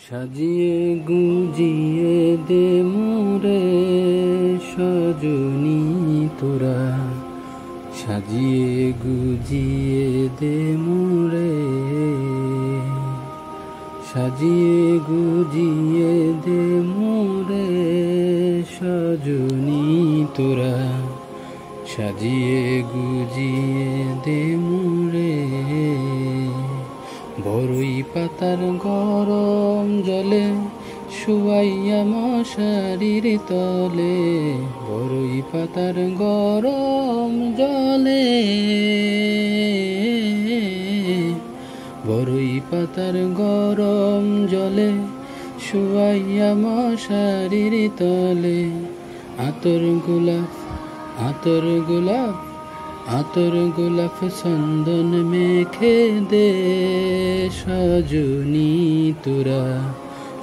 সাজিয়ে গুজিয়ে দে মোরে সজনী তোরা, সাজিয়ে গুজিয়ে দে মোরে, সাজিয়ে গুজিয়ে দে মোরে সজনী তোরা, সাজিয়ে গুজিয়ে দে মোরে। বরই পাতার গরম জলে শুয়াইয়া মশারির তলে, বরই পাতার গরম জলে, বরই পাতার গরম জলে শুয়াইয়া মশারির তলে। আতর গোলাপ, আতর গোলাপ, আতর গোলাপ চন্দন মেখে দে সজনী তোরা,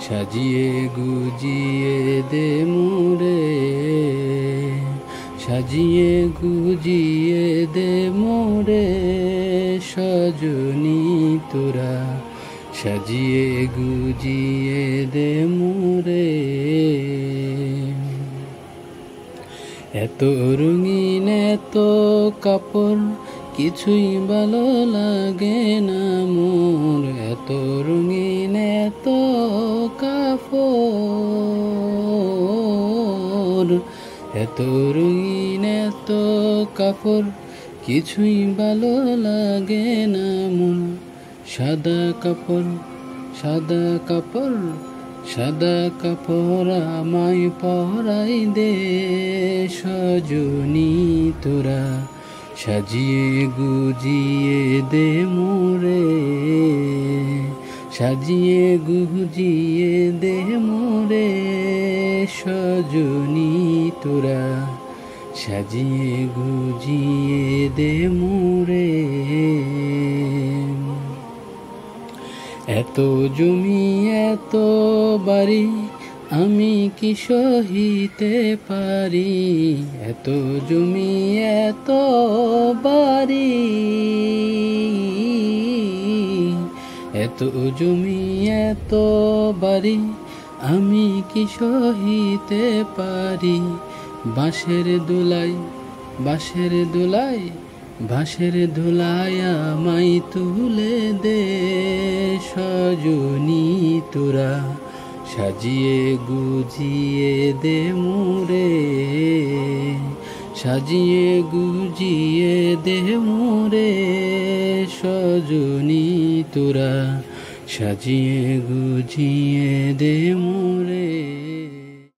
সাজিয়ে গুজিয়ে দে মোরে, সাজিয়ে গুজিয়ে দে মোরে সজনী তোরা, সাজিয়ে গুজিয়ে দে মোরে। এত রঙিন এত কাপড় কিছুই ভালো লাগে না মোর, এত রঙিন এত কাপড়, এত রঙিন এত কাপড় কিছুই ভালো লাগে না মোর। সাদা কাপড়, সাদা কাপড়, সাদা কাপড় আমায় পরাই দে সজনী তোরা, সাজিয়ে গুজিয়ে দে মোরে, সাজিয়ে গুজিয়ে দে মোরে সজনী তোরা, সাজিয়ে গুজিয়ে দে মোরে। এত জমি এত বাড়ি আমি কি সহিতে পারি, এত জমি এত বাড়ি, এত জমি এত বাড়ি আমি কি সহিতে পারি। বাঁশের দোলাই, বাঁশের দোলাই, বাঁশের দোলাই আমায় তুলে দে সজনী তোরা, সাজিয়ে গুজিয়ে দে মোরে, সাজিয়ে গুজিয়ে দে মোরে সজনী তোরা, সাজিয়ে গুজিয়ে দে